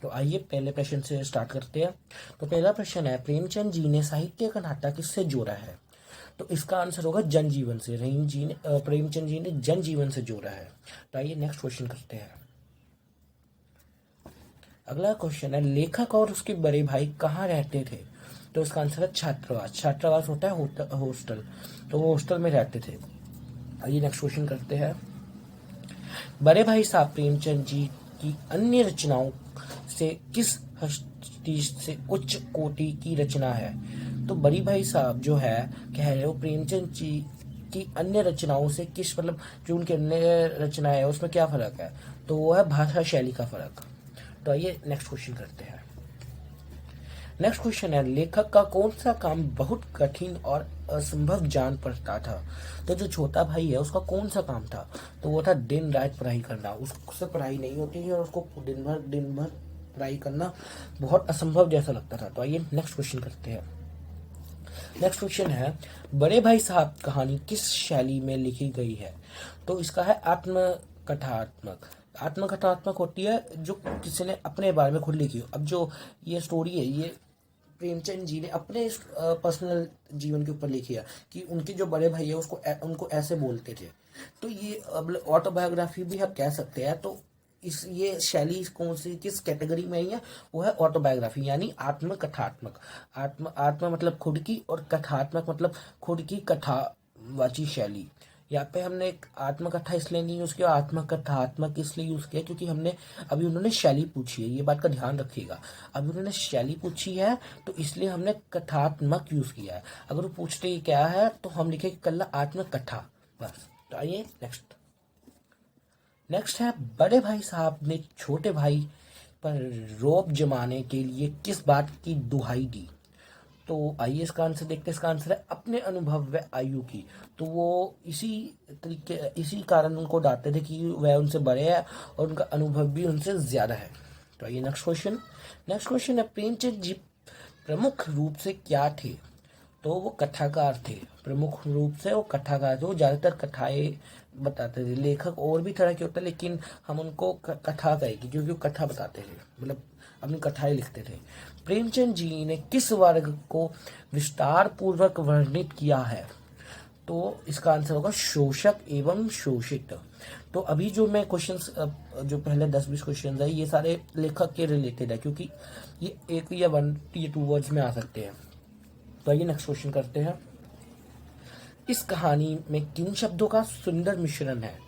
तो आइए पहले प्रश्न से स्टार्ट करते हैं। तो पहला प्रश्न है, प्रेमचंद जी ने साहित्य का नाता किससे जोड़ा है? तो इसका आंसर होगा जनजीवन से। प्रेमचंद जी ने जनजीवन से जोड़ा है। तो आइए नेक्स्ट क्वेश्चन करते हैं। अगला क्वेश्चन है, लेखक और उसके बड़े भाई कहाँ रहते थे? तो इसका आंसर है छात्रावास। छात्रावास होता है हॉस्टल, तो वो हॉस्टल में रहते थे। आइए नेक्स्ट क्वेश्चन करते हैं। बड़े भाई साहब प्रेमचंद जी की अन्य रचनाओं से किस हस्ती से उच्च कोटि की रचना है? तो बड़ी भाई साहब जो है कह रहे हो प्रेमचंद जी की अन्य रचनाओं से किस, मतलब जो उनकी अन्य रचना है उसमें क्या फर्क है? तो वो है भाषा शैली का फर्क। तो आइए नेक्स्ट क्वेश्चन करते हैं। नेक्स्ट क्वेश्चन है, लेखक का कौन सा काम बहुत कठिन और असंभव जान पड़ता था? तो जो छोटा भाई है उसका कौन सा काम था? तो वो था दिन रात पढ़ाई करना। उससे पढ़ाई नहीं होती है और उसको दिन भर पढ़ाई करना बहुत असंभव जैसा लगता था। तो आइए नेक्स्ट क्वेश्चन करते हैं। नेक्स्ट क्वेश्चन है, बड़े भाई साहब कहानी किस शैली में लिखी गई है? तो इसका है आत्मकथात्मक। आत्मकथात्मक होती है जो किसी ने अपने बारे में खुद लिखी हो। अब जो ये स्टोरी है ये प्रेमचंद जी ने अपने पर्सनल जीवन के ऊपर लिखी है कि उनके जो बड़े भाई है उनको ऐसे बोलते थे। तो ये ऑटोबायोग्राफी भी आप कह सकते हैं। तो इस ये शैली कौन सी किस कैटेगरी में है? वो है ऑटोबायोग्राफी यानी आत्मकथात्मक। आत्मा मतलब खुद की और कथात्मक मतलब खुद की कथावाची शैली। यहाँ पे हमने एक आत्मकथा इसलिए नहीं यूज किया, आत्मकथात्मक इसलिए यूज किया क्योंकि हमने अभी उन्होंने शैली पूछी है, ये बात का ध्यान रखिएगा। अभी उन्होंने शैली पूछी है तो इसलिए हमने कथात्मक यूज किया है। अगर वो पूछते ही क्या है तो हम लिखेंगे कल्ला आत्मकथा, बस। तो आइए नेक्स्ट है, बड़े भाई साहब ने छोटे भाई पर रौब जमाने के लिए किस बात की दुहाई दी? तो आइए इसका आंसर देखते हैं। इसका आंसर है अपने अनुभव व आयु की। तो वो इसी कारण उनको डांटते थे कि वह उनसे बड़े हैं और उनका अनुभव भी उनसे ज्यादा है। तो आइए नेक्स्ट क्वेश्चन है, प्रेमचंद जी प्रमुख रूप से क्या थे? तो वो कथाकार थे। प्रमुख रूप से वो कथाकार थे। वो ज्यादातर कथाएं बताते थे। लेखक और भी तरह के होते लेकिन हम उनको कथा कहेंगे क्योंकि वो कथा बताते थे, मतलब अपनी कथाएं लिखते थे। प्रेमचंद जी ने किस वर्ग को विस्तार पूर्वक वर्णित किया है? तो इसका आंसर होगा शोषक एवं शोषित। तो अभी जो मैं क्वेश्चंस जो पहले 10-20 क्वेश्चंस है ये सारे लेखक के रिलेटेड है क्योंकि ये एक या वन या टू वर्ड्स में आ सकते हैं। तो आइए नेक्स्ट क्वेश्चन करते हैं। इस कहानी में किन शब्दों का सुंदर मिश्रण है?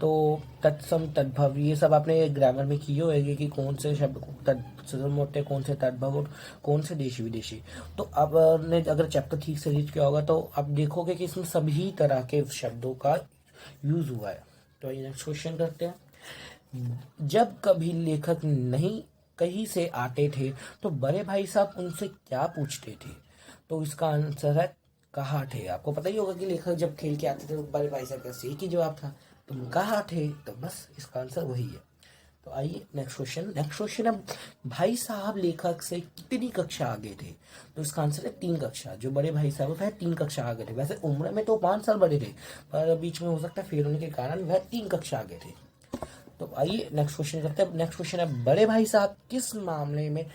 तो तत्सम तद्भव ये सब आपने ग्रामर में किए होंगे कि कौन से शब्द तत्सम होते हैं, कौन से तद्भव और कौन से देशी विदेशी। तो अब आपने अगर चैप्टर ठीक से रीड किया होगा तो आप देखोगे कि इसमें सभी तरह के शब्दों का यूज हुआ है। तो आइए नेक्स्ट क्वेश्चन करते हैं। जब कभी लेखक नहीं कहीं से आते थे तो बड़े भाई साहब उनसे क्या पूछते थे? तो इसका आंसर है कहाँ थे। आपको पता ही होगा कि लेखक जब खेल के आते थे तो बड़े भाई साहब का एक ही जवाब था, तुम कहाँ थे? तो बस इसका आंसर वही है। तो आइए नेक्स्ट क्वेश्चन है, भाई साहब लेखक से कितनी कक्षा आगे थे? तो इसका आंसर है 3 कक्षा। जो बड़े भाई साहब है 3 कक्षा आगे थे। वैसे उम्र में तो 5 साल बड़े थे पर बीच में हो सकता है फेल होने के कारण वह 3 कक्षा आगे थे। तो आइए नेक्स्ट क्वेश्चन करते हैं। नेक्स्ट क्वेश्चन है, बड़े भाई साहब किस मामले में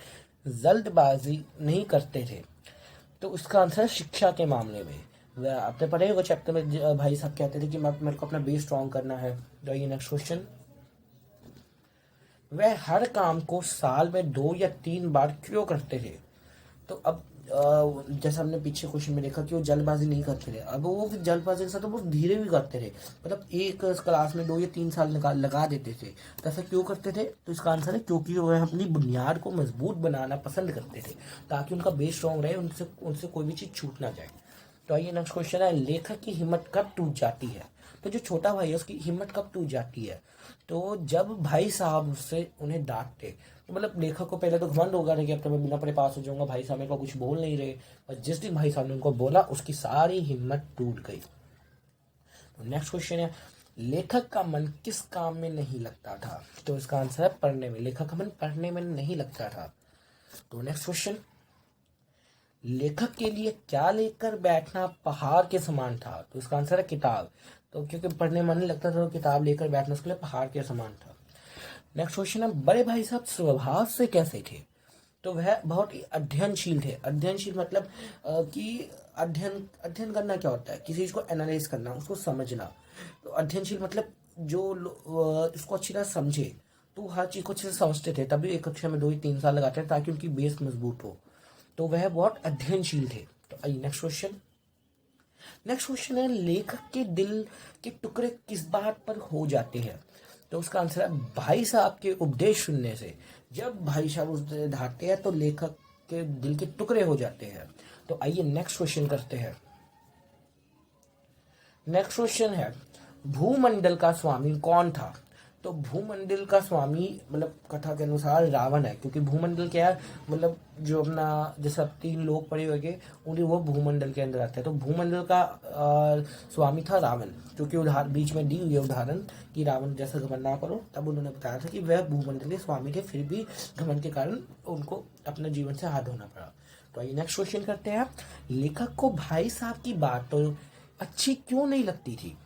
जल्दबाजी नहीं करते थे? तो इसका आंसर है शिक्षा के मामले में। आपने पढ़े होगा चैप्टर में भाई साहब कहते थे कि मेरे को अपना बेस स्ट्रॉन्ग करना है। तो ये नेक्स्ट क्वेश्चन, वह हर काम को साल में 2 या 3 बार क्यों करते थे? तो अब जैसा हमने पीछे क्वेश्चन में देखा कि वो जल्दबाजी नहीं करते थे। अब वो जल्दबाजी के साथ वो धीरे भी करते थे, मतलब एक क्लास में 2 या 3 साल लगा देते थे। तो ऐसा क्यों करते थे? तो इसका आंसर है क्योंकि वह अपनी बुनियाद को मजबूत बनाना पसंद करते थे ताकि उनका बेस स्ट्रॉन्ग रहे, उनसे उनसे कोई भी चीज छूट ना जाए। तो आइए नेक्स्ट क्वेश्चन है, लेखक की हिम्मत कब टूट जाती है? तो जो छोटा भाई है उसकी हिम्मत कब टूट जाती है? तो जब भाई साहब उससे उन्हें डांटते। तो मतलब लेखक को पहले तो घमंड होगा कि अब तो मैं बिना पढ़े पास हो जाऊंगा, भाई साहब मेरे को कुछ बोल नहीं रहे। और जिस दिन भाई साहब ने उनको बोला उसकी सारी हिम्मत टूट गई। तो नेक्स्ट क्वेश्चन है, लेखक का मन किस काम में नहीं लगता था? तो इसका आंसर है पढ़ने में। लेखक का मन पढ़ने में नहीं लगता था। तो नेक्स्ट क्वेश्चन, लेखक के लिए क्या लेकर बैठना पहाड़ के समान था? तो इसका आंसर है किताब। तो क्योंकि पढ़ने में मन नहीं लगता था तो किताब लेकर बैठना उसके लिए पहाड़ के समान था। नेक्स्ट क्वेश्चन है, बड़े भाई साहब स्वभाव से कैसे थे? तो वह बहुत ही अध्ययनशील थे। अध्ययनशील मतलब कि अध्ययन अध्ययन करना क्या होता है? किसी चीज को एनालाइज करना, उसको समझना। तो अध्ययनशील मतलब जो इसको अच्छी तरह समझे, तो हर चीज को अच्छे से समझते थे, तभी एक कक्षा में 2 या 3 साल लगाते थे ताकि उनकी बेस मजबूत हो। तो वह बहुत अध्ययनशील थे। तो आइए नेक्स्ट क्वेश्चन। नेक्स्ट क्वेश्चन है, लेखक के दिल के टुकड़े किस बात पर हो जाते हैं? तो उसका आंसर है भाई साहब के उपदेश सुनने से। जब भाई साहब उस ढाते हैं तो लेखक के दिल के टुकड़े हो जाते हैं। तो आइए नेक्स्ट क्वेश्चन करते हैं। नेक्स्ट क्वेश्चन है, भूमंडल का स्वामी कौन था? तो भूमंडल का स्वामी मतलब कथा के अनुसार रावण है, क्योंकि भूमंडल क्या है, मतलब जो अपना जैसे अब 3 लोग पड़े हुए गए उन्हें वो भूमंडल के अंदर आते हैं। तो भूमंडल का स्वामी था रावण, क्योंकि उदाहरण बीच में दी हुई है उदाहरण कि रावण जैसा घमंड ना करो, तब उन्होंने बताया था कि वह भूमंडल के स्वामी थे, फिर भी घमंड के कारण उनको अपने जीवन से हाथ धोना पड़ा। तो आइए नेक्स्ट क्वेश्चन करते हैं। लेखक को भाई साहब की बात तो अच्छी क्यों नहीं लगती थी?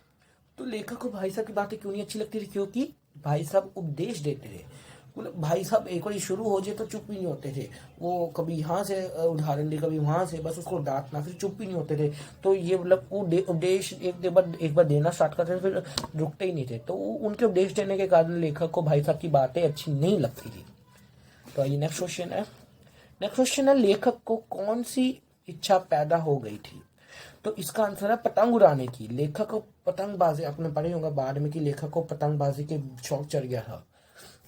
तो लेखक को भाई साहब की बातें क्यों नहीं अच्छी लगती थी? क्योंकि भाई साहब उपदेश देते थे। मतलब भाई साहब एक बार शुरू हो जाए तो चुप ही नहीं होते थे। वो कभी यहाँ से उदाहरण दे, कभी वहां से, बस उसको डांटना, फिर चुप ही नहीं होते थे। तो ये मतलब वो उपदेश एक बार देना स्टार्ट करते थे, फिर रुकते ही नहीं थे। तो उनके उपदेश देने के कारण लेखक को भाई साहब की बातें अच्छी नहीं लगती थी। तो आइए नेक्स्ट क्वेश्चन है। नेक्स्ट क्वेश्चन है, लेखक को कौन सी इच्छा पैदा हो गई थी? तो इसका आंसर है पतंग उड़ाने की। लेखक को पतंगबाजी, आपने पढ़े होगा बाद में कि लेखक को पतंगबाजी के शौक चढ़ गया था।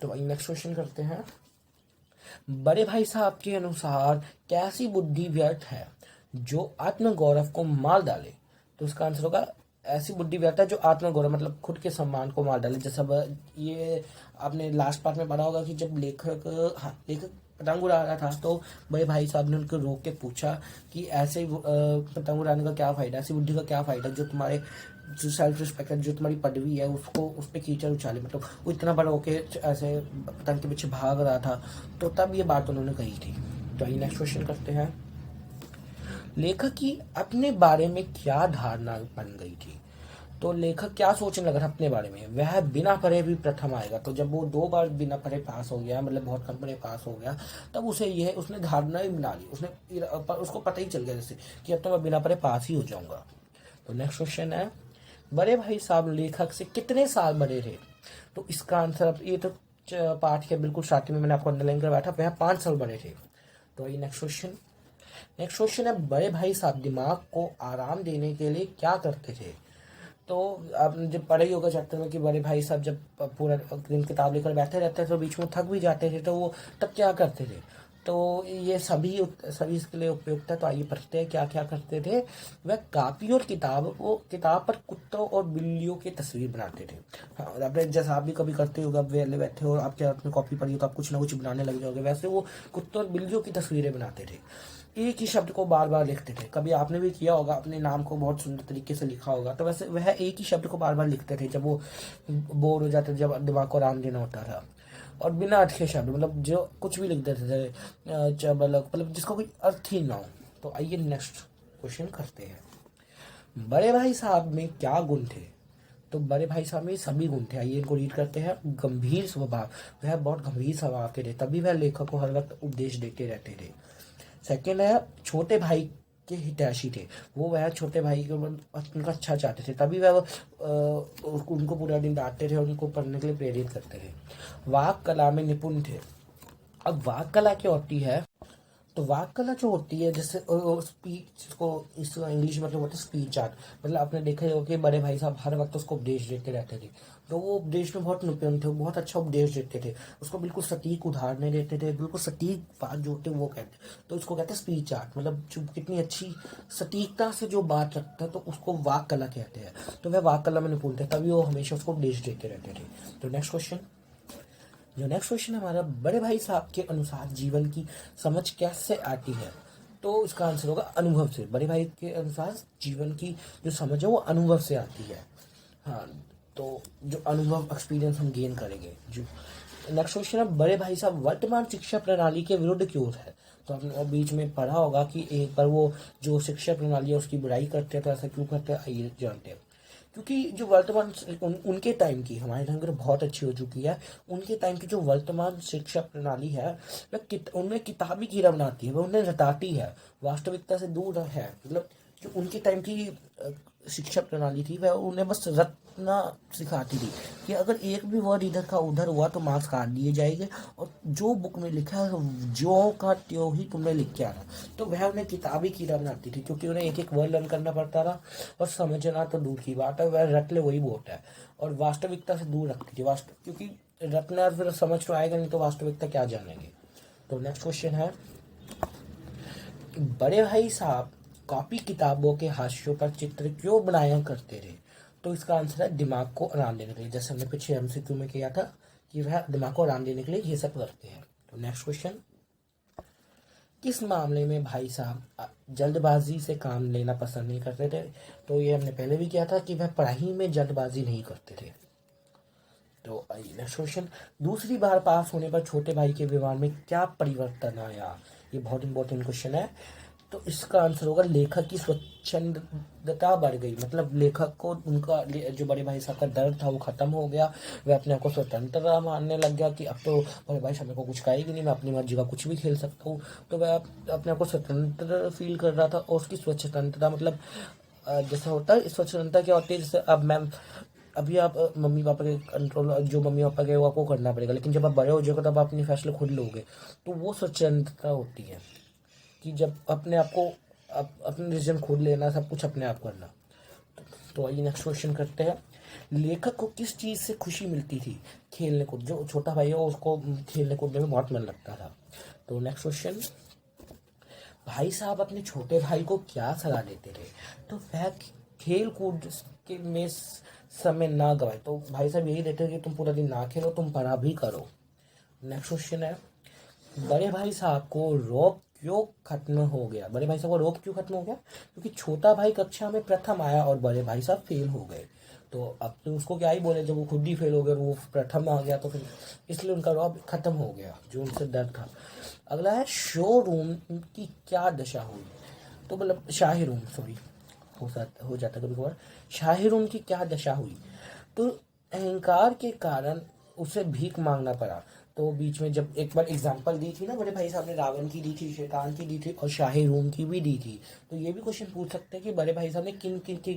तो वही नेक्स्ट क्वेश्चन करते हैं। बड़े भाई साहब के अनुसार कैसी बुद्धि व्यर्थ है जो आत्मगौरव को मार डाले? तो इसका आंसर होगा ऐसी बुद्धि व्यर्थ है जो आत्मगौरव मतलब खुद के सम्मान को मार डाले। जैसा ये आपने लास्ट पार्ट में पढ़ा होगा कि जब लेखक पतंग उड़ा रहा था तो बड़े भाई साहब ने उनको रोक के पूछा कि ऐसे पतंग उड़ाने का क्या फायदा, ऐसी बुद्धि का क्या फायदा जो तुम्हारे जो सेल्फ रिस्पेक्ट है, जो तुम्हारी पदवी है, उसको उस पर कीचड़ उछाले। मतलब वो इतना बड़ा होके ऐसे पतंग के पीछे भाग रहा था। तो तब ये बात उन्होंने कही थी। तो आइए नेक्स्ट क्वेश्चन करते हैं। लेखक की अपने बारे में क्या धारणा बन गई थी? तो लेखक क्या सोचने लगा था अपने बारे में? वह बिना पढ़े भी प्रथम आएगा। तो जब वो 2 बार बिना पढ़े पास हो गया, मतलब बहुत कम पढ़े पास हो गया, तब उसने धारणा ही बना ली। उसको पता ही चल गया जैसे कि अब तो मैं बिना पढ़े पास ही हो जाऊंगा। तो नेक्स्ट क्वेश्चन है, बड़े भाई साहब लेखक से कितने साल बड़े थे? तो इसका आंसर, ये तो पाठ के बिल्कुल स्टार्टिंग में मैंने आपको अंडरलाइन करवाया था, वह 5 साल बड़े थे। तो ये नेक्स्ट क्वेश्चन। नेक्स्ट क्वेश्चन है, बड़े भाई साहब दिमाग को आराम देने के लिए क्या करते थे? तो आपने जब पढ़ा ही होगा चैप्टर में कि बड़े भाई साहब जब पूरा दिन किताब लेकर बैठे रहते थे तो बीच में थक भी जाते थे, तो वो तब क्या करते थे? तो ये सभी इसके लिए उपयुक्त है। तो आइए पढ़ते हैं क्या क्या करते थे। वह कापी और किताब पर कुत्तों और बिल्लियों की तस्वीर बनाते थे। हाँ, आपने जैसा आप भी कभी करते होगा, वेले बैठे हो, आपके हाथ में कॉपी पड़ी हो तो आप कुछ ना कुछ बनाने लग जाओगे, वैसे वो कुत्तों और बिल्लियों की तस्वीरें बनाते थे। एक ही शब्द को बार बार लिखते थे। कभी आपने भी किया होगा, अपने नाम को बहुत सुंदर तरीके से लिखा होगा। तो वैसे वह एक ही शब्द को बार बार लिखते थे जब वो बोर हो जाते थे, जब दिमाग को आराम देना होता था। और बिना अर्थ के शब्द, मतलब जो कुछ भी लिख देते थे, मतलब जिसका कोई अर्थ ही ना हो। तो आइए नेक्स्ट क्वेश्चन करते हैं। बड़े भाई साहब में क्या गुण थे? तो बड़े भाई साहब में सभी गुण थे। आइए इनको रीड करते हैं। गंभीर स्वभाव, वह बहुत गंभीर स्वभाव के थे, तभी वह लेखक को हर वक्त उपदेश देते रहते थे। सेकेंड है, छोटे भाई के हितैषी थे। वह छोटे भाई को उनका अच्छा चाहते थे, तभी वह उनको पूरा दिन डांटते थे और उनको पढ़ने के लिए प्रेरित करते थे। वाक कला में निपुण थे। अब वाक कला क्या होती है? तो वाक कला जो होती है, जैसे स्पीच को इस इंग्लिश में मतलब होता है स्पीच आर्ट। मतलब आपने देखा ही होगा कि बड़े भाई साहब हर वक्त उसको उपदेश देते रहते थे। तो वो उपदेश में बहुत निपुण थे, बहुत अच्छा उपदेश देते थे। उसको बिल्कुल सटीक उदाहरण देते थे, बिल्कुल सटीक बात जो होती है वो कहते। तो इसको कहते हैं स्पीच आर्ट। मतलब जो कितनी अच्छी सटीकता से जो बात रखता है तो उसको वाक कला कहते हैं। तो वह वाक कला में निपुण थे, तभी वो हमेशा उसको उपदेश देते रहते थे। तो नेक्स्ट क्वेश्चन। जो नेक्स्ट क्वेश्चन है हमारा, बड़े भाई साहब के अनुसार जीवन की समझ कैसे आती है? तो इसका आंसर होगा अनुभव से। बड़े भाई के अनुसार जीवन की जो समझ है वो अनुभव से आती है। हाँ, तो जो अनुभव एक्सपीरियंस हम गेन करेंगे। जो नेक्स्ट क्वेश्चन है, बड़े भाई साहब वर्तमान शिक्षा प्रणाली के विरुद्ध क्यों है? तो आपने बीच में पढ़ा होगा कि एक बार वो जो शिक्षा प्रणाली है उसकी बुराई करते हैं, तो ऐसा क्यों करते हैं, आइए जानते हैं। क्योंकि जो वर्तमान उनके टाइम की, हमारे टाइम की तो बहुत अच्छी हो चुकी है, उनके टाइम की जो वर्तमान शिक्षा प्रणाली है वह उन्हें किताबी कीड़ा बनाती है, वह उन्हें रटाती है, वास्तविकता से दूर है। मतलब जो उनके टाइम की शिक्षा प्रणाली थी वह उन्हें बस रटना सिखाती थी कि अगर एक भी वर्ड इधर का उधर हुआ तो मार्क्स काट दिए जाएंगे, और जो बुक में लिखा है जो का त्यों ही तुमने लिख के आना। तो वह उन्हें किताबी कीड़ा बनाती थी, क्योंकि उन्हें एक एक वर्ड लर्न करना पड़ता था, और समझना तो दूर की बात है, वह रट ले वही बहुत है, और वास्तविकता से दूर रखती थी। वास्तव क्योंकि रटना फिर समझ तो आएगा नहीं, तो वास्तविकता क्या जानेंगे। तो नेक्स्ट क्वेश्चन है, बड़े भाई साहब कॉपी किताबों के हाशियों पर चित्र क्यों बनाया करते थे? तो इसका आंसर है दिमाग को आराम देने के लिए, जैसे हमने पीछे एमसीक्यू में किया था कि वह दिमाग को आराम देने के लिए ये सब करते हैं। तो नेक्स्ट क्वेश्चन, किस मामले में भाई साहब जल्दबाजी से काम लेना पसंद नहीं करते थे? तो ये हमने पहले भी किया था कि वह पढ़ाई में जल्दबाजी नहीं करते थे। तो नेक्स्ट क्वेश्चन, दूसरी बार पास होने पर छोटे भाई के व्यवहार में क्या परिवर्तन आया? ये बहुत इंपॉर्टेंट क्वेश्चन है। तो इसका आंसर होगा लेखक की स्वच्छंदता बढ़ गई, मतलब लेखक को उनका जो बड़े भाई साहब का डर था वो खत्म हो गया, वह अपने आप को स्वतंत्रता मानने लग गया कि अब तो बड़े भाई साहब मेरे को कुछ कहेगी नहीं, मैं अपनी मर्जी का कुछ भी खेल सकता हूँ। तो वह अपने आप को स्वतंत्र फील कर रहा था, और उसकी स्वतंत्रता मतलब जैसा होता है स्वतंत्रता क्या होती है, जैसे अब मैम अभी आप मम्मी पापा के कंट्रोल, जो मम्मी पापा के वो आपको करना पड़ेगा, लेकिन जब आप बड़े हो जाओगे तब आप अपने फैसले खुद लोगे, तो वो स्वतंत्रता होती है कि जब अपने आप को अपने डिसीजन खुद लेना, सब कुछ अपने आप करना। तो आइए नेक्स्ट क्वेश्चन करते हैं, लेखक को किस चीज़ से खुशी मिलती थी? खेलने कूद, जो छोटा भाई है उसको खेलने कूदने में बहुत मन लगता था। तो नेक्स्ट क्वेश्चन, भाई साहब अपने छोटे भाई को क्या सलाह देते थे? तो वह खेल कूद के में समय ना गवाए, तो भाई साहब यही देते कि तुम पूरा दिन ना खेलो, तुम पढ़ा भी करो। नेक्स्ट क्वेश्चन है, बड़े भाई साहब को रौब क्यों खत्म हो गया? बड़े भाई साहब को रौब क्यों खत्म हो गया? क्योंकि छोटा भाई कक्षा में प्रथम आया और बड़े भाई साहब फेल हो गए। तो अब तो उसको क्या ही बोले, जब वो खुद ही फेल हो गए, वो प्रथम आ गया, तो फिर इसलिए उनका रौब खत्म हो गया, जो उनसे डर था। अगला है, शोरूम की क्या दशा हुई? तो मतलब शाही रूम, सॉरी, हो जाता कभी कभार, शाही रूम की क्या दशा हुई? तो अहंकार के कारण उसे भीख मांगना पड़ा। तो बीच में जब एक बार एग्जाम्पल दी थी ना, बड़े भाई साहब ने रावण की दी थी, शैतान की दी थी, और शाही रूम की भी दी थी। तो ये भी क्वेश्चन पूछ सकते हैं कि बड़े भाई साहब ने किन किन की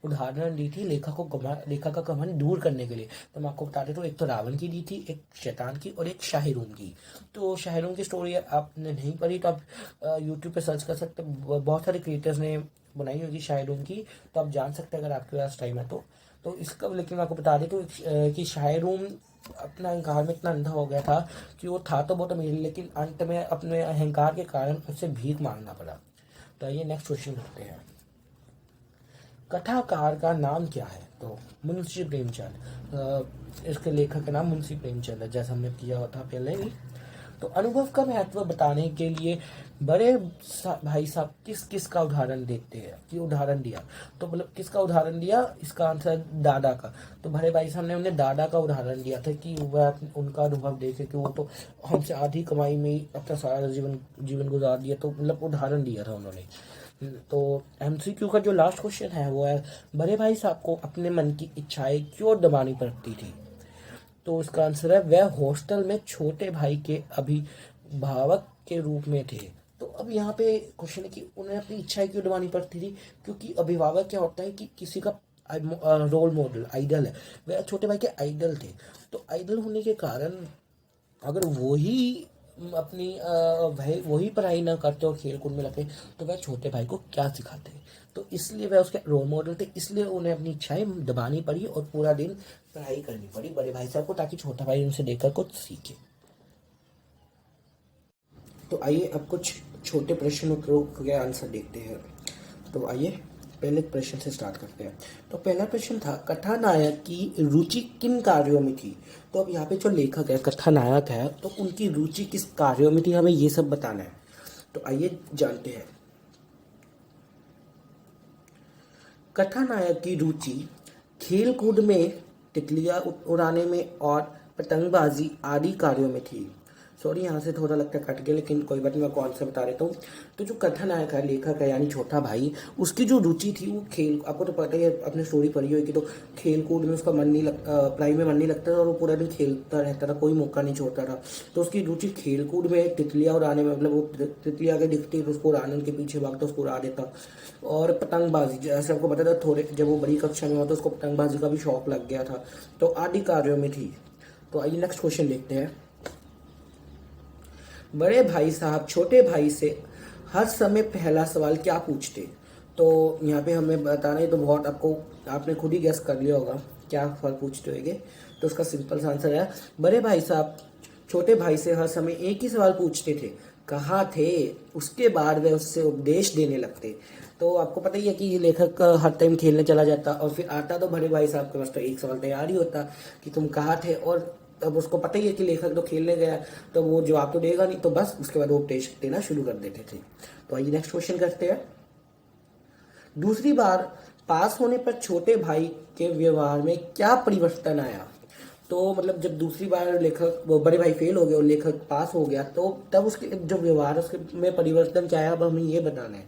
उदाहरण दी थी लेखक का घमंड दूर करने के लिए। तो मैं आपको बता देता हूँ, एक तो रावण की दी थी, एक शैतान की, और एक शाही रूम की। तो शाही रूम की स्टोरी आपने नहीं पढ़ी तो आप यूट्यूब पे सर्च कर सकते, बहुत सारे क्रिएटर्स ने बनाई होगी शाही रूम की, तो आप जान सकते हैं अगर आपके पास टाइम है तो इसका, लेकिन मैं आपको बता दें तो कि शाही रूम अपना अहंकार में इतना अंधा हो गया था कि वो था तो बहुत अमीर, लेकिन अंत में अपने अहंकार के कारण उसे भीख मांगना पड़ा। तो आइए नेक्स्ट क्वेश्चन करते हैं, कथाकार का नाम क्या है? तो मुंशी प्रेमचंद, इसके लेखक का नाम मुंशी प्रेमचंद है, जैसा हमने किया था पहले ही। तो अनुभव का महत्व बताने के लिए बड़े भाई साहब किस किस का उदाहरण देते हैं कि उदाहरण दिया? तो मतलब किसका उदाहरण दिया? इसका आंसर दादा का। तो बड़े भाई साहब ने उन्हें दादा का उदाहरण दिया था कि वह उनका अनुभव देखे कि वो तो हमसे आधी कमाई में ही अपना सारा जीवन गुजार दिया, तो मतलब उदाहरण दिया था उन्होंने। तो एमसीक्यू का जो लास्ट क्वेश्चन है वो है, बड़े भाई साहब को अपने मन की इच्छाएं क्यों दबानी पड़ती थी? तो इसका आंसर है, वह हॉस्टल में छोटे भाई के अभिभावक के रूप में थे। तो अब यहाँ पे क्वेश्चन है कि उन्हें अपनी इच्छाएं क्यों दबानी पड़ती थी? क्योंकि अभिभावक क्या होता है कि किसी का रोल मॉडल, आइडल है, वह छोटे भाई के आइडल थे। तो आइडल होने के कारण अगर वही अपनी वही पढ़ाई ना करते और खेल कूद में लगते, तो वह छोटे भाई को क्या सिखाते? तो इसलिए वह उसके रोल मॉडल थे, इसलिए उन्हें अपनी इच्छाएं दबानी पड़ी और पूरा दिन पढ़ाई करनी पड़ी बड़े भाई साहब को, ताकि छोटा भाई उनसे देखकर कुछ सीखे। तो आइए अब कुछ छोटे प्रश्नों के आंसर देखते हैं। तो आइए पहले प्रश्न से स्टार्ट करते हैं। तो पहला प्रश्न था, कथानायक की रुचि किन कार्यों में थी? तो अब यहाँ पे जो लेखक है, कथानायक है, तो उनकी रुचि किस कार्यों में थी, हमें ये सब बताना है। तो आइए जानते हैं। कथानायक की रुचि खेल कूद में, तितलियां उड़ाने में और पतंगबाजी आदि कार्यों में थी। सॉरी यहाँ से थोड़ा लगता है कट गया, लेकिन कोई बात नहीं, मैं कौन सा बता देता हूँ। तो जो कथानायक है, लेखक है यानी छोटा भाई, उसकी जो रुचि थी वो खेल, आपको तो पता ही है, अपनी स्टोरी पढ़ी होगी, तो खेल कूद में उसका मन नहीं लगता, पढ़ाई में मन नहीं लगता था और वो पूरा दिन खेलता रहता था, कोई मौका नहीं छोड़ता था। तो उसकी रुचि खेल कूद में, तितलियाँ उड़ाने में, मतलब वो तितलियाँ आगे दिखती तो उसको उड़ाने, उनके पीछे भागता उसको उड़ा देता। और पतंगबाजी, जैसे आपको पता था, थोड़े जब वो बड़ी कक्षा में हुआ तो उसको पतंगबाजी का भी शौक लग गया था। तो आदि कार्यों में थी। तो आइए नेक्स्ट क्वेश्चन देखते हैं। बड़े भाई साहब छोटे भाई से हर समय पहला सवाल क्या पूछते? तो यहाँ पे हमें बताना है, तो बहुत आपको, आपने खुद ही गेस कर लिया होगा क्या सवाल पूछते होंगे। तो उसका सिंपल सा आंसर है, बड़े भाई साहब छोटे भाई से हर समय एक ही सवाल पूछते थे, कहाँ थे? उसके बाद वे उससे उपदेश देने लगते। तो आपको पता ही है कि ये लेखक हर टाइम खेलने चला जाता और फिर आता तो बड़े भाई साहब के पास तो एक सवाल तैयार ही होता कि तुम कहाँ थे। और अब उसको पता ही है कि लेखक तो खेलने गया, तो वो जवाब तो देगा नहीं, तो बस उसके बाद वो उपदेश देना शुरू कर देते थे। तो आइए नेक्स्ट क्वेश्चन करते हैं। दूसरी बार पास होने पर छोटे भाई के व्यवहार में क्या परिवर्तन आया? तो मतलब जब दूसरी बार लेखक, वो बड़े भाई फेल हो गए और लेखक पास हो गया, तो तब उसके जो व्यवहार उसके में परिवर्तन क्या आया, अब हमें ये बताना है।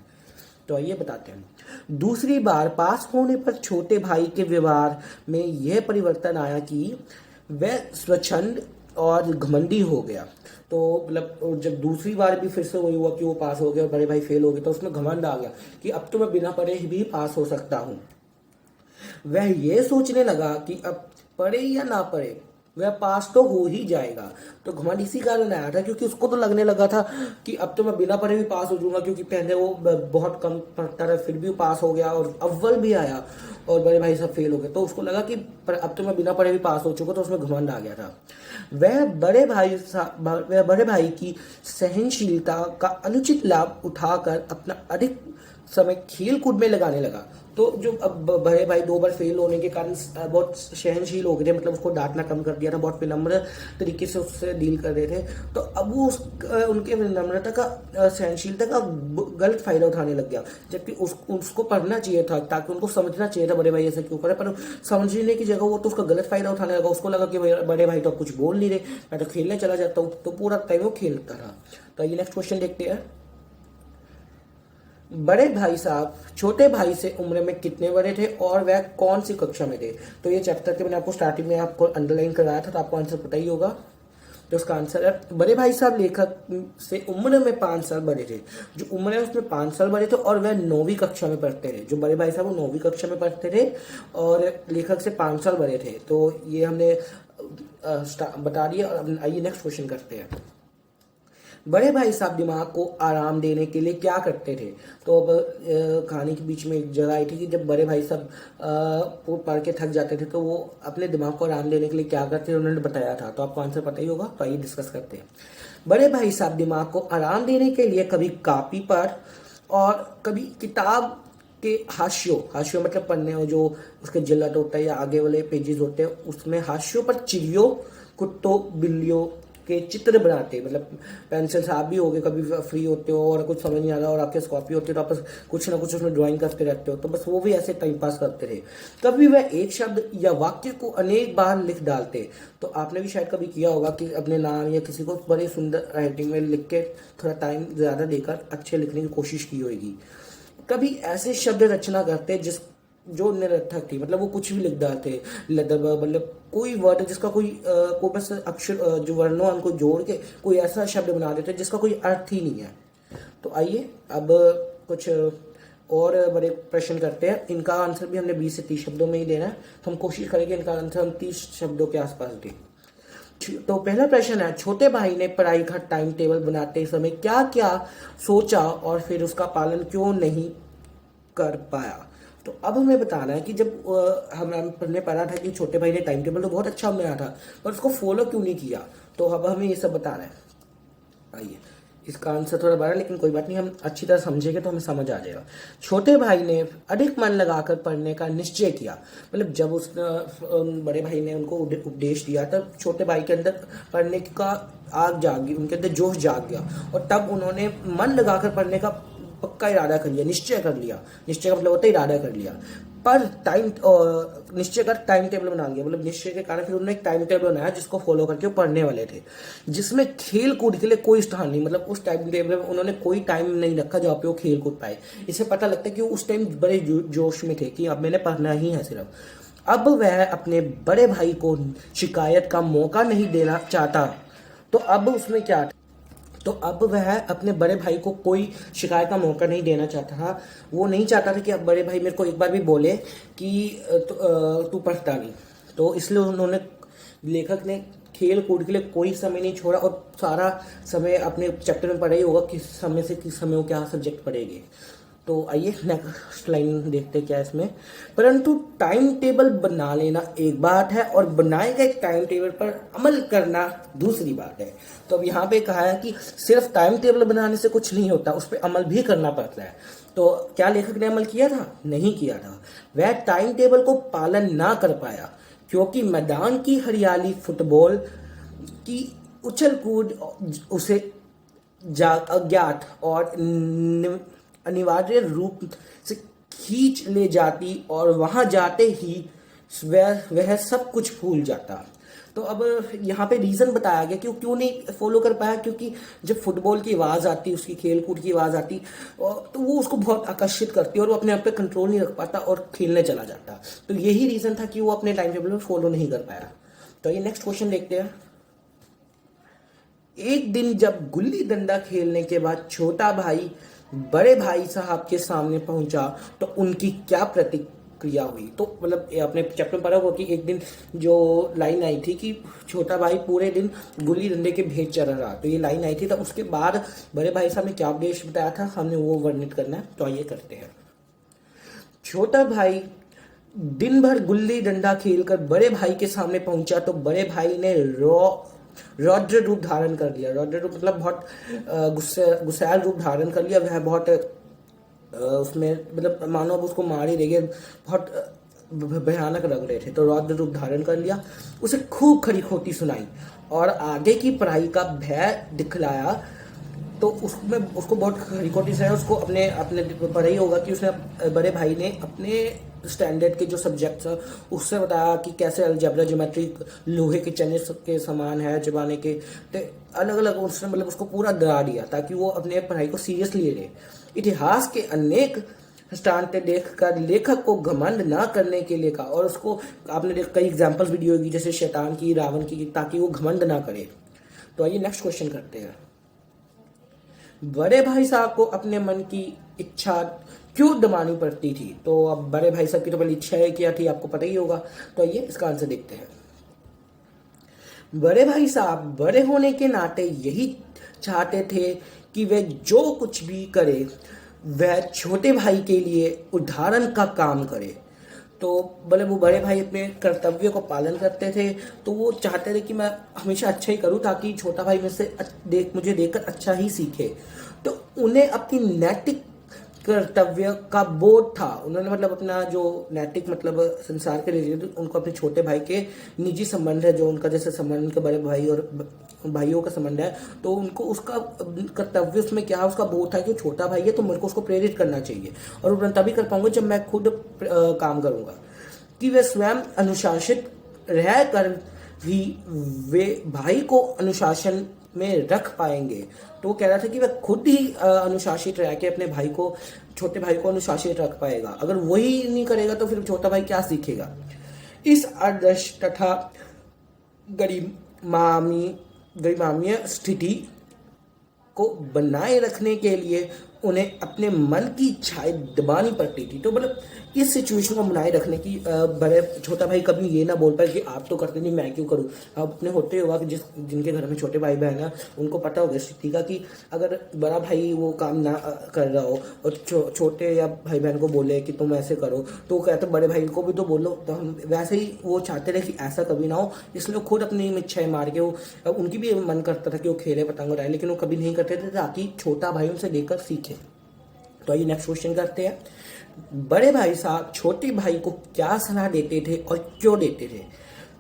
तो आइए बताते हैं। दूसरी बार पास होने पर छोटे भाई के व्यवहार में यह परिवर्तन आया कि वह स्वच्छंद और घमंडी हो गया। तो मतलब जब दूसरी बार भी फिर से वही हुआ कि वो पास हो गया और बड़े भाई फेल हो गए, तो उसमें घमंड आ गया कि अब तो मैं बिना पढ़े भी पास हो सकता हूँ। वह ये सोचने लगा कि अब पढ़े या ना पढ़े वह पास तो हो ही जाएगा। तो घमंड इसी कारण आया था क्योंकि उसको तो लगने लगा था कि अब तो मैं बिना पढ़े भी पास हो जाऊंगा, क्योंकि पहले वो बहुत कम पढ़ता था फिर भी वो पास हो गया और अव्वल भी आया और बड़े भाई सब फेल हो गए। तो उसको लगा कि अब तो मैं बिना पढ़े भी पास हो चुका, तो उसमें घमंड आ गया था। वह बड़े भाई की सहनशीलता का अनुचित लाभ उठाकर अपना अधिक समय खेल कूद में लगाने लगा। तो जो अब बड़े भाई दो बार फेल होने के कारण बहुत सहनशील हो गए थे, मतलब उसको डांटना कम कर दिया था, बहुत विनम्र तरीके से उससे डील कर रहे थे। तो अब वो उनके विनम्रता का, सहनशीलता का गलत फायदा उठाने लग गया, जबकि उसको पढ़ना चाहिए था ताकि उनको समझना चाहिए था बड़े भाई ऐसा क्यों करे, पर समझने की जगह वो तो उसका गलत फायदा उठाने लगा। उसको लगा कि बड़े भाई तो अब कुछ बोल नहीं रहे, मैं तो खेलने चला जाता हूँ, तो पूरा टाइम वो खेलता रहा। तो ये नेक्स्ट क्वेश्चन देखते हैं। बड़े भाई साहब छोटे भाई से उम्र में कितने बड़े थे और वह कौन सी कक्षा में थे? तो ये चैप्टर के मैंने आपको स्टार्टिंग में आपको अंडरलाइन कराया था, तो आपको आंसर पता ही होगा। तो उसका आंसर है, बड़े भाई साहब लेखक से उम्र में 5 साल बड़े थे। जो उम्र है उसमें 5 साल बड़े थे और वह 9वीं कक्षा में पढ़ते थे। जो बड़े भाई साहब वो 9वीं कक्षा में पढ़ते थे और लेखक से 5 साल बड़े थे। तो ये हमने बता दिया। आइए नेक्स्ट क्वेश्चन करते हैं। बड़े भाई साहब दिमाग को आराम देने के लिए क्या करते थे? तो अब कहानी के बीच में एक जगह आई थी कि जब बड़े भाई साहब पढ़ के थक जाते थे तो वो अपने दिमाग को आराम देने के लिए क्या करते थे उन्होंने बताया था। तो आपको आंसर पता ही होगा, तो आइए डिस्कस करते हैं। बड़े भाई साहब दिमाग को आराम देने के लिए कभी कॉपी पर और कभी किताब के हाशियों मतलब पन्ने हो जो उसके जिल्लत होता है या आगे वाले पेजेस होते हैं, उसमें हाशियों पर चिड़ियों, कुत्तों, बिल्लियों के चित्र बनाते। मतलब पेंसिल साहब भी हो गए, कभी फ्री होते हो और कुछ समझ नहीं आ रहा और आपके कॉपी होती है तो आप कुछ ना कुछ उसमें ड्राइंग करते रहते हो, तो बस वो भी ऐसे टाइम पास करते थे। कभी वह एक शब्द या वाक्य को अनेक बार लिख डालते। तो आपने भी शायद कभी किया होगा कि अपने नाम या किसी को बड़ी सुंदर राइटिंग में लिख के थोड़ा टाइम ज़्यादा देकर अच्छे लिखने की कोशिश की होगी। कभी ऐसे शब्द रचना करते जो निरर्थक थी, मतलब वो कुछ भी लिख डालते, मतलब कोई वर्ड जिसका कोई बस अक्षर जो वर्णों उनको जोड़ के कोई ऐसा शब्द बना देते जिसका कोई अर्थ ही नहीं है। तो आइए अब कुछ और बड़े प्रश्न करते हैं। इनका आंसर भी हमने 20 से 30 शब्दों में ही देना है, तो हम कोशिश करेंगे इनका आंसर हम 30 शब्दों के आसपास दें। तो पहला प्रश्न है, छोटे भाई ने पढ़ाई का टाइम टेबल बनाते समय क्या क्या सोचा और फिर उसका पालन क्यों नहीं कर पाया? तो अब हमें बताना है कि जब हमने पढ़ा था कि छोटे भाई ने टाइम टेबल तो बहुत अच्छा बनाया था पर उसको फॉलो क्यों नहीं किया, तो अब हमें ये सब बताना है। आइए, इसका आंसर थोड़ा बड़ा लेकिन कोई बात नहीं, हम अच्छी तरह समझेंगे तो हमें समझ आ जाएगा। छोटे भाई ने अधिक मन लगाकर पढ़ने का निश्चय किया। मतलब जब बड़े भाई ने उनको उपदेश दिया तब छोटे भाई के अंदर पढ़ने का आग जाग गई, उनके अंदर जोश जाग गया और तब उन्होंने मन लगाकर पढ़ने का पक्का इरादा कर लिया, निश्चय कर लिया, निश्चय का मतलब होता है इरादा कर लिया, पर निश्चय का टाइम टेबल बना लिया, मतलब निश्चय के कारण फिर उन्होंने एक टाइम टेबल बनाया जिसको फॉलो करके वो पढ़ने वाले थे, जिसमें खेल कूद के लिए कोई स्थान नहीं, मतलब उस टाइम टेबल में उन्होंने कोई टाइम नहीं रखा जहाँ पे वो खेल कूद पाए। इससे पता लगता है कि वो उस टाइम बड़े जोश में थे कि अब मैंने पढ़ना ही है सिर्फ। अब वह अपने बड़े भाई को शिकायत का मौका नहीं देना चाहता, तो अब उसमें क्या, तो अब वह अपने बड़े भाई को कोई शिकायत का मौका नहीं देना चाहता था। वो नहीं चाहता था कि अब बड़े भाई मेरे को एक बार भी बोले कि तू पढ़ता नहीं। तो इसलिए उन्होंने, लेखक ने खेल कूद के लिए कोई समय नहीं छोड़ा और सारा समय अपने चैप्टर में पढ़ा ही होगा, किस समय से किस समय वो क्या सब्जेक्ट पढ़ेंगे। तो आइए नेक्स्ट लाइन देखते क्या है इसमें। परंतु टाइम टेबल बना लेना एक बात है और बनाए गए टाइम टेबल पर अमल करना दूसरी बात है। तो अब यहाँ पे कहा है कि सिर्फ टाइम टेबल बनाने से कुछ नहीं होता, उस पर अमल भी करना पड़ता है। तो क्या लेखक ने अमल किया था? नहीं किया था। वह टाइम टेबल को पालन ना कर पाया क्योंकि मैदान की हरियाली, फुटबॉल की उछल कूद उसे अज्ञात और अनिवार्य रूप से खींच ले जाती और वहां जाते ही वह सब कुछ भूल जाता। तो अब यहाँ पे रीजन बताया गया कि वो क्यों नहीं फॉलो कर पाया, क्योंकि जब फुटबॉल की आवाज आती, उसकी खेल कूद की आवाज आती, तो वो उसको बहुत आकर्षित करती और वो अपने आप पे कंट्रोल नहीं रख पाता और खेलने चला जाता। तो यही रीजन था कि वो अपने टाइम टेबल में फॉलो नहीं कर पाया। तो ये नेक्स्ट क्वेश्चन देखते हैं। एक दिन जब गुल्ली डंडा खेलने के बाद छोटा भाई बड़े भाई साहब के सामने पहुंचा तो उनकी क्या प्रतिक्रिया हुई। तो मतलब आपने चैप्टर में पढ़ा होगा कि एक दिन जो लाइन आई थी कि छोटा भाई पूरे दिन गुल्ली डंडे के भेंट चढ़ रहा, तो ये लाइन आई थी। तो उसके बाद बड़े भाई साहब ने क्या उपदेश बताया था, हमने वो वर्णित करना है। तो आइए करते हैं। छोटा भाई दिन भर गुल्ली डंडा खेलकर बड़े भाई के सामने पहुंचा तो बड़े भाई ने रौद्र रूप धारण कर लिया। रौद्र रूप मतलब बहुत गुस्सैल रूप धारण कर लिया। वह बहुत उसमें मतलब मानो अब उसको मार ही देंगे, बहुत भयानक लग रहे थे। तो रौद्र रूप धारण कर लिया, उसे खूब खरी खोटी सुनाई और आगे की पढ़ाई का भय दिखलाया। तो उसमें उसको बहुत खरी खोटी सुनाई। उसको अपने अपने पढ़ा ही होगा कि उसने बड़े भाई ने अपने स्टैंडर्ड के जो सब्जेक्ट्स है उससे बताया कि कैसे अलजेब्रा, ज्योमेट्री लोहे के चने के समान है जमाने के। तो अलग अलग उसने मतलब उसको पूरा डरा दिया ताकि वो अपने पढ़ाई को सीरियसली ले। इतिहास के अनेक दृष्टांत देखकर लेखक को घमंड ना करने के लिए कहा और उसको आपने कई एग्जाम्पल्स भी दी होगी जैसे शैतान की, रावण की, ताकि वो घमंड ना करे। तो आइए नेक्स्ट क्वेश्चन करते हैं। बड़े भाई साहब को अपने मन की इच्छा क्यों दबानी पड़ती थी। तो अब बड़े भाई साहब की तो पहले इच्छा क्या थी आपको पता ही होगा। तो आइए इसका आंसर देखते हैं। बड़े भाई साहब बड़े होने के नाते यही चाहते थे कि वे जो कुछ भी करे वह छोटे भाई के लिए उदाहरण का काम करे। तो बोले वो बड़े भाई अपने कर्तव्य को पालन करते थे, तो वो चाहते थे कि मैं हमेशा अच्छा ही करूं ताकि छोटा भाई मुझसे मुझे देखकर अच्छा ही सीखे। तो उन्हें अपनी नैतिक कर्तव्य का बोध था। उन्होंने मतलब अपना जो नैतिक मतलब संसार के रिलेटेड उनको अपने छोटे भाई के निजी संबंध है, जो उनका जैसे संबंध उनके बड़े भाई और भाइयों का संबंध है, तो उनको उसका कर्तव्य उसमें क्या है उसका बोध था कि छोटा भाई है तो मेरे को उसको प्रेरित करना चाहिए और मैं तभी कर पाऊंगा जब मैं खुद काम करूंगा। कि वे स्वयं अनुशासित रह कर भी वे भाई को अनुशासन में रख पाएंगे। तो वो कह रहा था कि वह खुद ही अनुशासित रह के अपने भाई को, छोटे भाई को अनुशासित रख पाएगा। अगर वही नहीं करेगा तो फिर छोटा भाई क्या सीखेगा। इस आदर्श तथा गरिमामय स्थिति को बनाए रखने के लिए उन्हें अपने मन की इच्छाएं दबानी पड़ती थी। तो मतलब इस सिचुएशन को बनाए रखने की बड़े छोटा भाई कभी ये ना बोल पाए कि आप तो करते नहीं मैं क्यों करूं। अब अपने होते होगा कि जिनके घर में छोटे भाई बहन है उनको पता होगा स्थिति का कि अगर बड़ा भाई वो काम ना कर रहा हो और छोटे या भाई बहन को बोले कि तुम ऐसे करो तो वो कहते बड़े भाई को भी तो बोलो। तो हम वैसे ही वो चाहते थे कि ऐसा कभी ना हो, इसलिए वो खुद अपनी इच्छाएं मार के वो उनकी भी मन करता था कि वो खेले पतंग उड़ाए, लेकिन वो कभी नहीं करते थे ताकि छोटा भाई उनसे लेकर सीखे। तो आइए नेक्स्ट क्वेश्चन करते हैं। बड़े भाई साहब छोटे भाई को क्या सलाह देते थे और क्यों देते थे।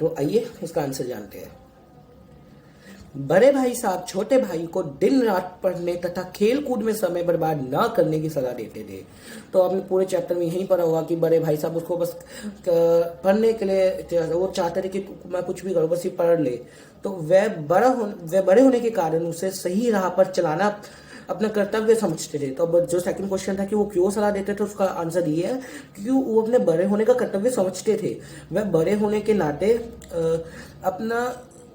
तो आइए इसका आंसर जानते हैं। बड़े भाई साहब छोटे भाई को दिन रात पढ़ने तथा खेल कूद में समय बर्बाद न करने की सलाह देते थे। तो आपने पूरे चैप्टर में यही पढ़ा होगा कि बड़े भाई साहब उसको बस पढ़ने के लिए वो चाहते थे कि मैं कुछ भी करूँ, बस ये पढ़ ले। तो वह बड़े होने के कारण उसे सही राह पर चलाना अपना कर्तव्य समझते थे। तो अब जो सेकंड क्वेश्चन था कि वो क्यों सलाह देते थे, उसका आंसर ये है क्योंकि वो अपने बड़े होने का कर्तव्य समझते थे। वह बड़े होने के नाते अपना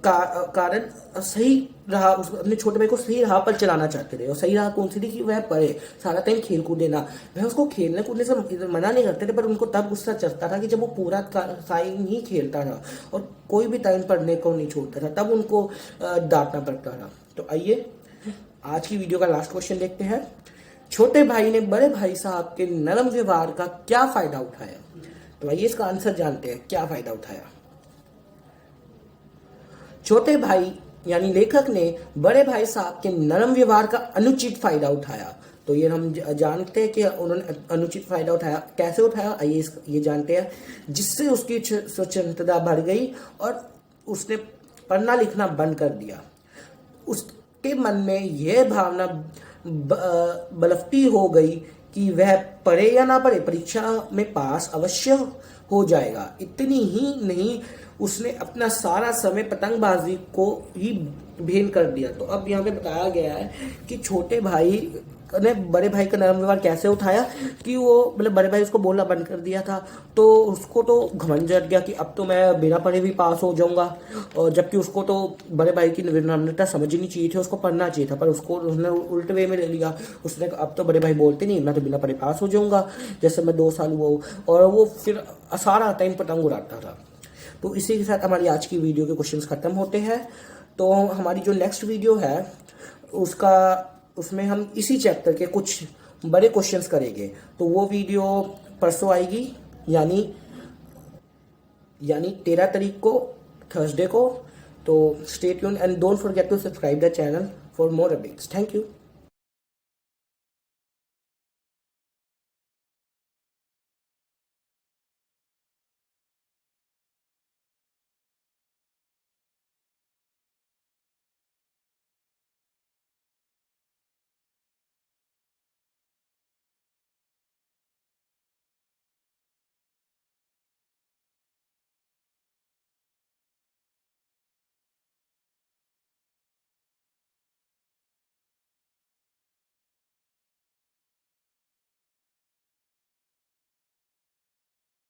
कारण सही राह अपने छोटे भाई को सही राह पर चलाना चाहते थे। और सही राह कौन सी थी कि वह पढ़े, सारा टाइम खेल कूदे ना। वह उसको खेलने कूदने से मना नहीं करते थे, पर उनको तब गुस्सा चढ़ता था कि जब वो पूरा टाइम ही खेलता था और कोई भी टाइम पढ़ने को नहीं छोड़ता था, तब उनको डांटना पड़ता था। तो आइए आज की वीडियो का लास्ट क्वेश्चन देखते हैं। छोटे भाई ने बड़े भाई साहब के नरम व्यवहार का क्या फायदा उठाया? तो आइए इसका आंसर जानते हैं, क्या फायदा उठाया। छोटे भाई यानी लेखक ने बड़े भाई साहब के नरम व्यवहार का अनुचित फायदा उठाया। तो ये हम जानते हैं कि उन्होंने अनुचित फायदा उठाया। कैसे उठाया, आइए ये जानते हैं। जिससे उसकी स्वतंत्रता बढ़ गई और उसने पढ़ना लिखना बंद कर दिया। उसके मन में यह भावना बलवती हो गई कि वह पढ़े या ना पढ़े, परीक्षा में पास अवश्य हो जाएगा। इतनी ही नहीं, उसने अपना सारा समय पतंगबाजी को ही भेंट कर दिया। तो अब यहाँ पे बताया गया है कि छोटे भाई ने बड़े भाई का नरम व्यवहार कैसे उठाया कि वो मतलब बड़े भाई उसको बोलना बंद कर दिया था, तो उसको तो घमंड जग गया कि अब तो मैं बिना पढ़े भी पास हो जाऊंगा। और जबकि उसको तो बड़े भाई की नम्रता समझनी चाहिए थी, उसको पढ़ना चाहिए था, पर उसको उसने उल्टे वे में ले लिया। उसने अब तो बड़े भाई बोलते नहीं, मैं तो बिना पढ़े पास हो जाऊंगा, जैसे मैं 2 साल हुआ हूँ। और वो फिर सारा टाइम पतंग उड़ाता था। तो इसी के साथ हमारी आज की वीडियो के क्वेश्चंस खत्म होते हैं। तो हमारी जो नेक्स्ट वीडियो है उसमें हम इसी चैप्टर के कुछ बड़े क्वेश्चंस करेंगे। तो वो वीडियो परसों आएगी, यानी 13 तारीख को, थर्सडे को। तो stay tuned and don't forget to subscribe the channel for more updates. Thank you.